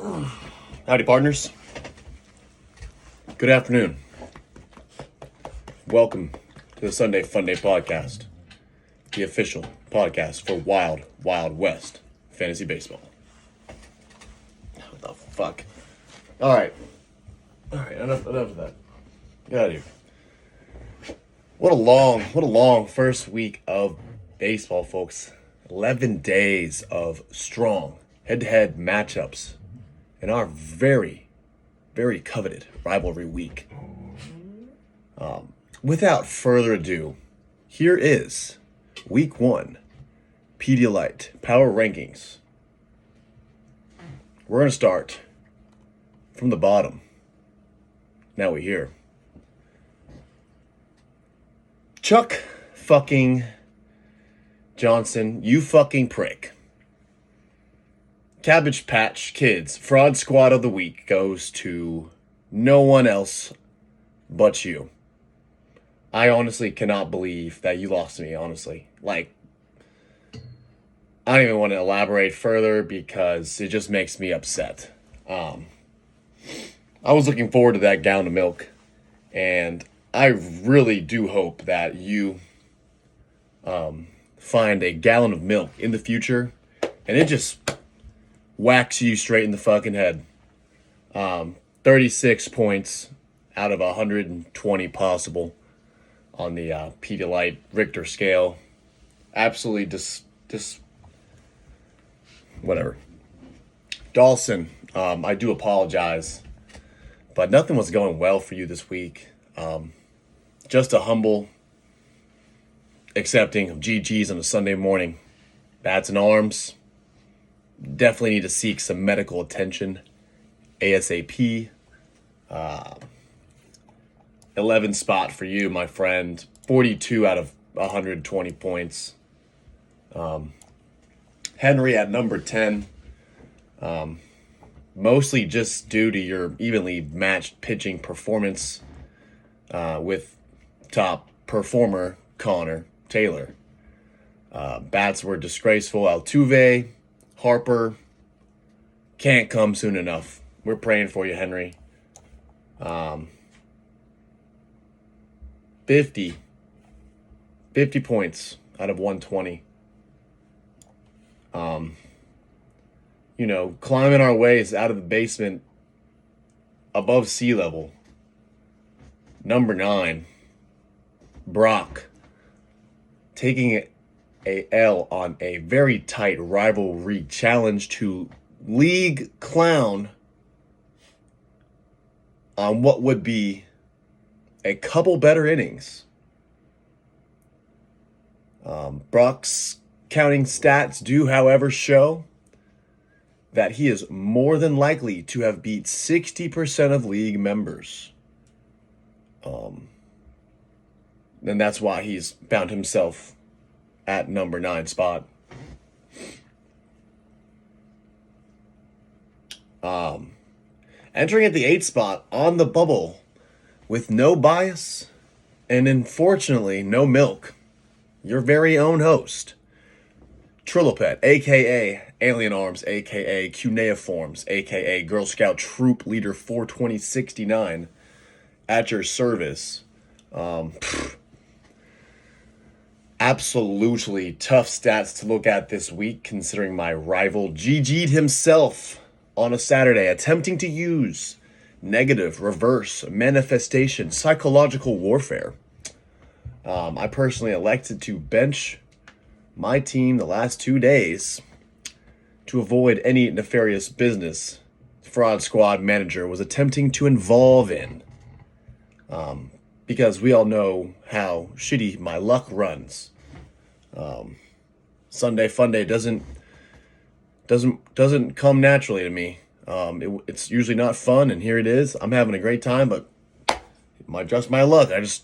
Howdy, partners. Good afternoon. Welcome to the Sunday FUNDAY podcast, the official podcast for Wild Wild West fantasy baseball. What the fuck? All right, enough of that. Get out of here. What a long first week of baseball, folks. 11 days of strong head-to-head matchups in our very, very coveted rivalry week. Without further ado, here is week 1 Pedialyte power rankings. We're going to start from the bottom. Now we hear Chuck fucking Johnson, you fucking prick. Cabbage Patch Kids Fraud Squad of the Week goes to no one else but you. I honestly cannot believe that you lost to me, honestly. Like, I don't even want to elaborate further because it just makes me upset. I was looking forward to that gallon of milk, and I really do hope that you find a gallon of milk in the future, and it just whacks you straight in the fucking head. 36 points out of 120 possible on the Pedialyte Richter scale. Absolutely whatever. Dawson, I do apologize, but nothing was going well for you this week. Just a humble accepting of GGs on a Sunday morning. Bats and arms. Definitely need to seek some medical attention ASAP. 11 spot for you, my friend. 42 out of 120 points. Henry at number 10. Mostly just due to your evenly matched pitching performance with top performer Connor Taylor. Bats were disgraceful. Altuve, Harper, can't come soon enough. We're praying for you, Henry. 50 points out of 120. Climbing our ways out of the basement above sea level. Number 9, Brock, taking a L on a very tight rivalry challenge to league clown on what would be a couple better innings. Brock's counting stats do, however, show that he is more than likely to have beat 60% of league members. And that's why he's found himself at number 9 spot. Entering at the 8th spot on the bubble with no bias and unfortunately no milk, your very own host, Trilopet, a.k.a. Alien Arms, a.k.a. Cuneiforms, a.k.a. Girl Scout Troop Leader 42069, at your service. Absolutely tough stats to look at this week, considering my rival GG'd himself on a Saturday, attempting to use negative, reverse, manifestation, psychological warfare. I personally elected to bench my team the last 2 days to avoid any nefarious business Fraud Squad manager was attempting to involve in. Because we all know how shitty my luck runs. Sunday FUNDAY doesn't come naturally to me. It's usually not fun, and here it is. I'm having a great time, but just my luck. I just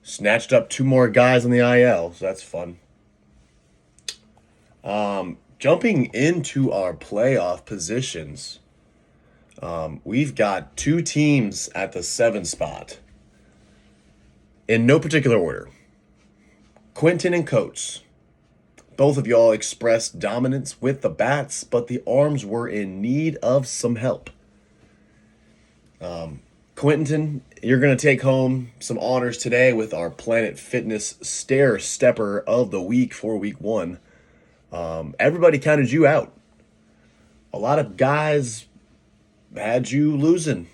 snatched up 2 more guys on the IL, so that's fun. Jumping into our playoff positions, we've got 2 teams at the 7 spot. In no particular order. Quentin and Coates, Both of y'all expressed dominance with the bats, but the arms were in need of some help. Quentin, you're going to take home some honors today with our Planet Fitness Stair Stepper of the Week for week 1. Everybody counted you out. A lot of guys had you losing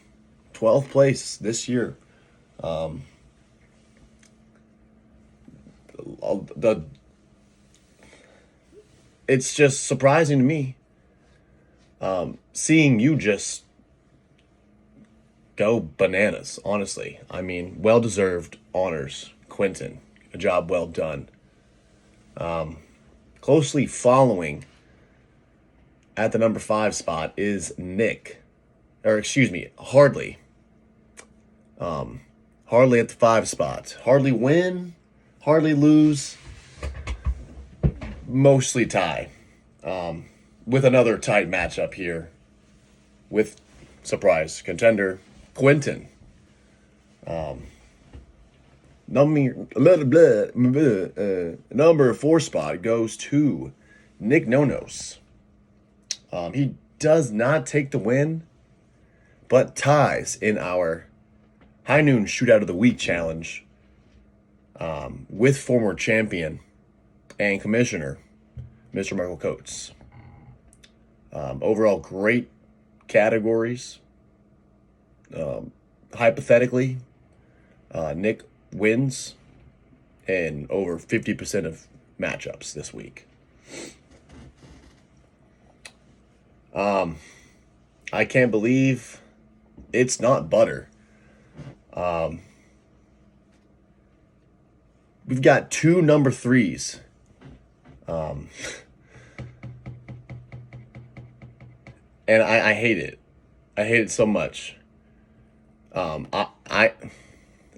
12th place this year. It's just surprising to me seeing you just go bananas, honestly. I mean, well-deserved honors, Quentin. A job well done. Closely following at the number 5 spot is Hardly. Hardly at the 5 spot. Hardly win, hardly lose, mostly tie. With another tight matchup here with surprise contender Quentin. Number 4 spot goes to Nick Nonos. He does not take the win, but ties in our High Noon Shootout of the Week challenge with former champion and commissioner, Mr. Michael Coates. Overall, great categories. Hypothetically, Nick wins in over 50% of matchups this week. I can't believe it's not butter. We've got 2 number 3s. And I hate it. I hate it so much.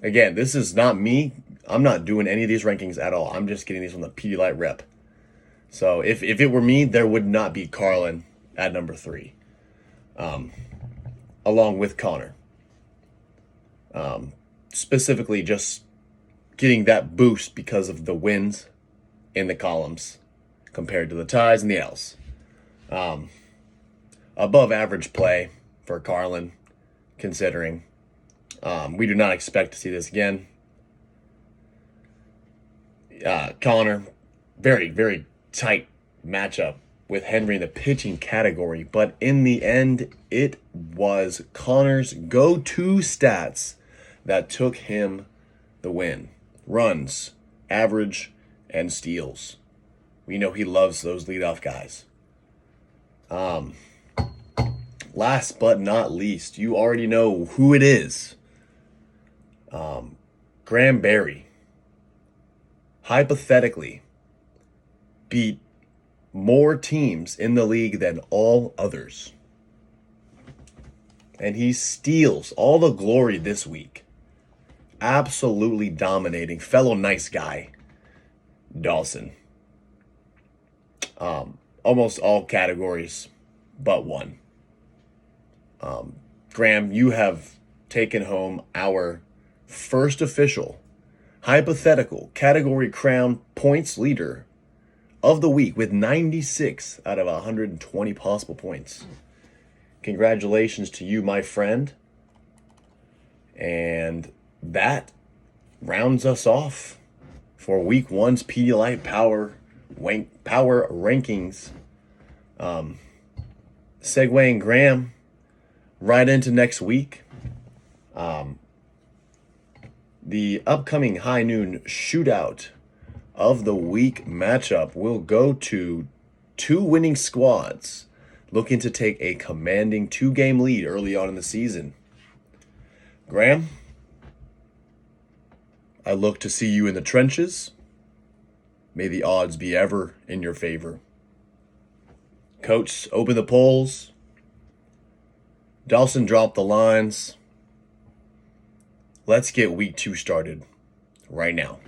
Again, this is not me. I'm not doing any of these rankings at all. I'm just getting these from the Pedialyte rep. So if it were me, there would not be Carlin at number 3, along with Connor. Specifically just getting that boost because of the wins in the columns compared to the ties and the L's. Above average play for Carlin, considering we do not expect to see this again. Connor, very, very tight matchup with Henry in the pitching category, but in the end, it was Connor's go-to stats that took him the win. Runs, average, and steals. We know he loves those leadoff guys. Last but not least, you already know who it is. Graham Berry, hypothetically, beat more teams in the league than all others. And he steals all the glory this week. Absolutely dominating fellow nice guy, Dawson. Almost all categories but one. Graham, you have taken home our first official hypothetical category crown points leader of the week with 96 out of 120 possible points. Congratulations to you, my friend. And that rounds us off for week 1's Pedialyte Power Rankings. Segueing Graham right into next week. The upcoming High Noon Shootout of the Week matchup will go to 2 winning squads looking to take a commanding 2-game lead early on in the season. Graham, I look to see you in the trenches. May the odds be ever in your favor. Coach, open the polls. Dawson, drop the lines. Let's get week 2 started right now.